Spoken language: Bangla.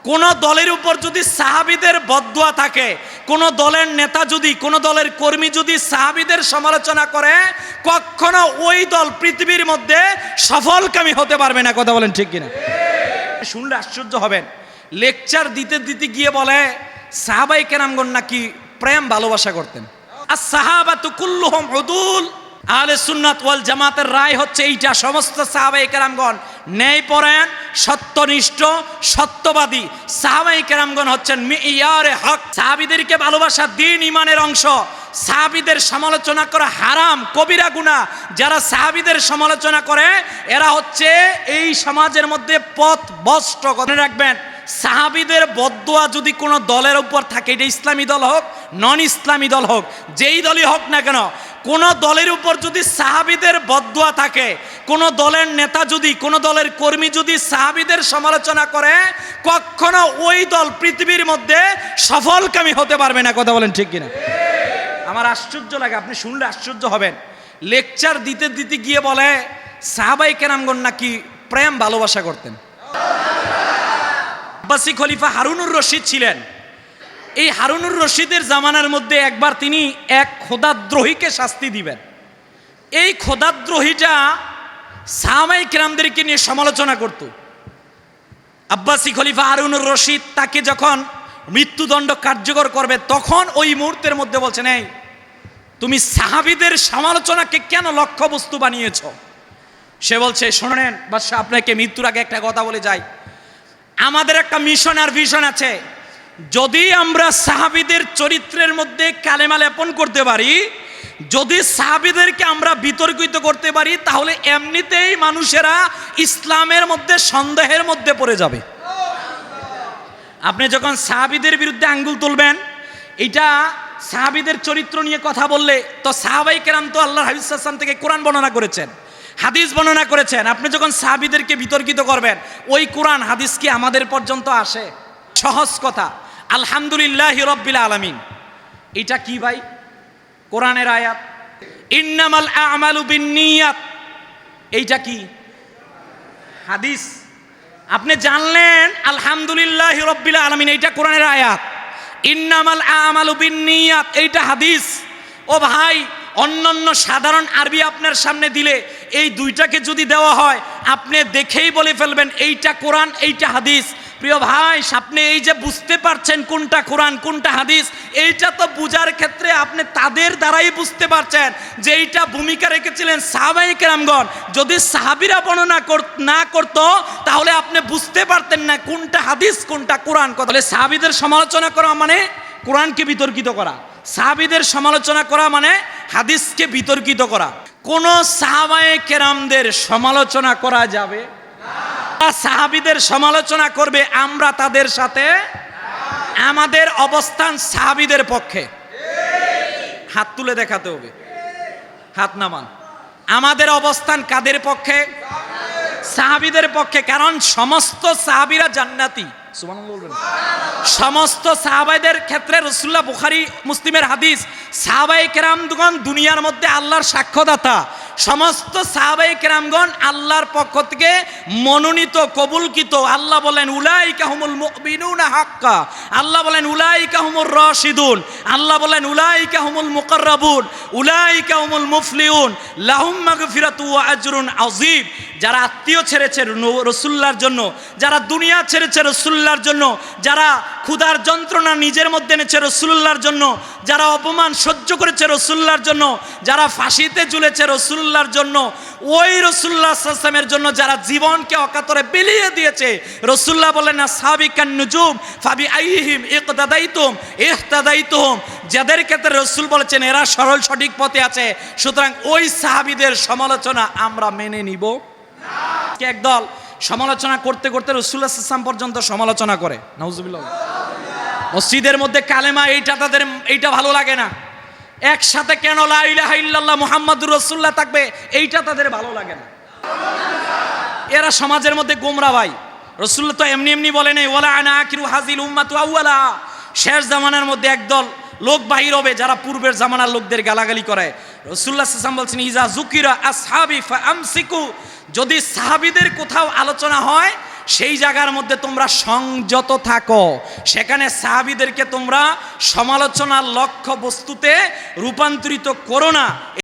কোন দলের উপর যদি সাহাবীদের বদদুয়া থাকে, কোন দলের নেতা যদি, কোন দলের কর্মী যদি সাহাবীদের সমালোচনা করে, কখনো ওই দল পৃথিবীর মধ্যে সফলকামী হতে পারবে না। কথা বলেন ঠিক কিনা? শুনলে আশ্চর্য হবেন। লেকচার দিতে দিতে গিয়ে বলে সাহাবায়ে কেরামগণ নাকি প্রেম ভালোবাসা করতেন। আর সাহাবাতু কুল্লুহুম উদুল। আহলে সুন্নাত ওয়াল জামাতের রায় হচ্ছে এইটা, সমস্ত সাহাবায়ে কেরামগণ ন্যায়পরায়ণ, সত্যনিষ্ঠ, সত্যবাদী। সাহাবায়ে কেরামগণ হচ্ছেন মিয়ারে হক। সাহাবীদেরকে ভালোবাসা দ্বীন ইমানের অংশ। সাহাবীদের সমালোচনা করা হারাম, কবিরা গুনাহ। যারা সাহাবীদের সমালোচনা করে এরা হচ্ছে এই সমাজের মধ্যে পথভ্রষ্ট। মনে রাখবেন, সাহাবীদের বদদুয়া যদি কোনো দলের উপর থাকে, এটা ইসলামী দল হোক, নন ইসলামী দল হোক, যেই দলই হোক না কেন, কোন দলের উপর যদি সাহাবীদের বদদুয়া থাকে, কোন দলের নেতা যদি, কোন দলের কর্মী যদি সাহাবীদের সমালোচনা করে, কখনো ওই দল পৃথিবীর মধ্যে সফলকামী হতে পারবে না। কথা বলেন ঠিক কিনা? আমার আশ্চর্য লাগে, আপনি শুনলে আশ্চর্য হবেন। লেকচার দিতে দিতে গিয়ে বলে সাহাবায়ে কেরামগণ নাকি প্রেম ভালোবাসা করতেন। আব্বাসী খলিফা হারুনুর রশিদ ছিলেন। এই হারুনুর রশিদের জামানার মধ্যে একবার তিনি এক খোদাদ্রোহীকে শাস্তি দিবেন। এই খোদাদ্রোহীটা সাহাবায়ে কেরামদেরকে নিয়ে সমালোচনা করত। আব্বাসী খলিফা হারুনুর রশিদ তাকে যখন মৃত্যুদণ্ড কার্যকর করবে, তখন ওই মুহূর্তের মধ্যে বলছেন, এই তুমি সাহাবীদের সমালোচনাকে কেন লক্ষ্যবস্তু বানিয়েছ? সে বলছে, শোনেন বাদশা, আপনাকে মৃত্যুর আগে একটা কথা বলে যাই। আমাদের একটা মিশন আর ভিশন আছে। যদি আমরা সাহাবীদের চরিত্রের মধ্যে কালেমা লেপন করতে পারি, যদি সাহাবীদেরকে আমরা বিতর্কিত করতে পারি, তাহলে এমনিতেই মানুষেরা ইসলামের মধ্যে সন্দেহের মধ্যে পড়ে যাবে। আপনি যখন সাহাবীদের বিরুদ্ধে আঙ্গুল তুলবেন, এটা সাহাবীদের চরিত্র নিয়ে কথা বললে, তো সাহাবায়ে কেরাম তো আল্লাহর হাবিব সাল্লাল্লাহু আলাইহি ওয়াসাল্লাম থেকে কোরআন বর্ণনা করেছেন, হাদিস বর্ণনা করেছেন। আপনি যখন সাহাবীদেরকে বিতর্কিত করবেন, ওই কোরআন হাদিস কি আমাদের পর্যন্ত আসে? সহজ কথা, আলহামদুলিল্লাহি রাব্বিল আলামিন, এটা কি ভাই? কোরআনের আয়াত। ইন্নামাল আমালু বিন্নিয়াত, এইটা কি? হাদিস। আপনি জানলেন আলহামদুলিল্লাহি রাব্বিল আলামিন, এইটা কোরআনের আয়াত। ইন্নামাল আমালু বিন্নিয়াত, এইটা হাদিস। ও ভাই, অন্যান্য সাধারণ আরবি আপনার সামনে দিলে, এই দুইটাকে যদি দেওয়া হয়, আপনি দেখেই বলে ফেলবেন এইটা কোরআন, এইটা হাদিস। প্রিয় ভাই, আপনি এই যে বুঝতে পারছেন কোনটা কোরআন কোনটা হাদিস, এইটা তো বুঝার ক্ষেত্রে আপনি তাদের দ্বারাই বুঝতে পারছেন যে এইটা ভূমিকা রেখেছিলেন সাহাবায়ে কেরামগণ। যদি সাহাবীরা বর্ণনা না করতো, তাহলে আপনি বুঝতে পারতেন না কোনটা হাদিস কোনটা কোরআন। তাহলে সাহাবীদের সমালোচনা করা মানে কোরআনকে বিতর্কিত করা, সাহাবীদের সমালোচনা করা মানে হাদিসকে বিতর্কিত করা। কোন সাহাবায়ে কেরামদের সমালোচনা করা যাবে না। সাহাবীদের সমালোচনা করবে, আমরা তাদের সাথে, আমাদের অবস্থান সাহাবীদের পক্ষে। হাত তুলে দেখাতে হবে, হাত নামান। আমাদের অবস্থান কাদের পক্ষে? সাহাবীদের পক্ষে। কারণ সমস্ত সাহাবীরা জান্নাতি। সুবহানাল্লাহ বলবেন। সমস্ত সাহাবাদের ক্ষেত্রে রাসূলুল্লাহ, বুখারী মুসলিমের হাদিস, সাহাবায়ে কেরামগণ দুনিয়ার মধ্যে আল্লাহর সাক্ষ্যদাতা। সমস্ত সাহাবায়ে কেরামগণ আল্লাহর পক্ষ থেকে মনোনীত, কবুলকৃত। আল্লাহ বলেন উলাইকা হুমুল মুমিনুনা হাক্কা, আল্লাহ বলেন উলাইকা হুমুর রাশিদুন, আল্লাহ বলেন উলাইকা হুমুল মুকাররাবুন, উলাইকা হুমুল মুফলিহুন, লাহুম মাগফিরাতু ওয়া আজরুন আযীম। যারা আত্মীয় ছেড়েছে রাসূলুল্লাহর জন্য, যারা দুনিয়া ছেড়েছে রাসূলুল্লাহর জন্য, যারা ক্ষুধার যন্ত্রণা নিজের মধ্যে এনেছে রাসূলুল্লাহর জন্য, যারা অপমান সহ্য করেছে রাসূলুল্লাহর জন্য, যারা ফাঁসিতে ঝুলেছে রাসূলুল্লাহর জন্য, ওই রাসূলুল্লাহ সাল্লাল্লাহু আলাইহি ওয়াসাল্লামের জন্য যারা জীবনকে অকাতরে বিলিয়ে দিয়েছে, রাসূলুল্লাহ বলেন সাহাবিকান নুজুম ফাবি আইহিম ইকতাদাইতুম ইহতাদাইতুম। যাদের ক্ষেত্রে রাসূল বলেছেন এরা সরল সঠিক পথে আছে, সুতরাং ওই সাহাবীদের সমালোচনা আমরা মেনে নিব না। একদল সমালোচনা করতে করতে রাসূলুল্লাহ সাল্লাল্লাহু আলাইহি ওয়াসাল্লাম পর্যন্ত সমালোচনা করে, নাউজুবিল্লাহ। মসজিদের মধ্যে কালেমা, এইটা তাদের এইটা ভালো লাগে না। একসাথে কেন লা ইলাহা ইল্লাল্লাহ মুহাম্মাদুর রাসূলুল্লাহ থাকবে, এইটা তাদের ভালো লাগে না। এরা সমাজের মধ্যে গোমরা ভাই। রাসূলুল্লাহ তো এমনি এমনি বলে নাই ওয়ালা আনা আখিরু হাযিল উম্মাতু আউয়ালা। শেষ জামানার মধ্যে একদল লোক বাহির হবে যারা পূর্বের জামানার লোকদের গালাগালি করে। রাসূলুল্লাহ সাল্লাল্লাহু আলাইহি ওয়াসাল্লাম বলছেন ইজা যুকিরা আসহাবি ফাআমসিকু, যদি সাহাবীদের কোথাও আলোচনা হয় সেই জায়গার মধ্যে তোমরা সংযত থাকো, সেখানে সাহাবীদেরকে তোমরা সমালোচনার লক্ষ্য বস্তুতে রূপান্তরিত করো না।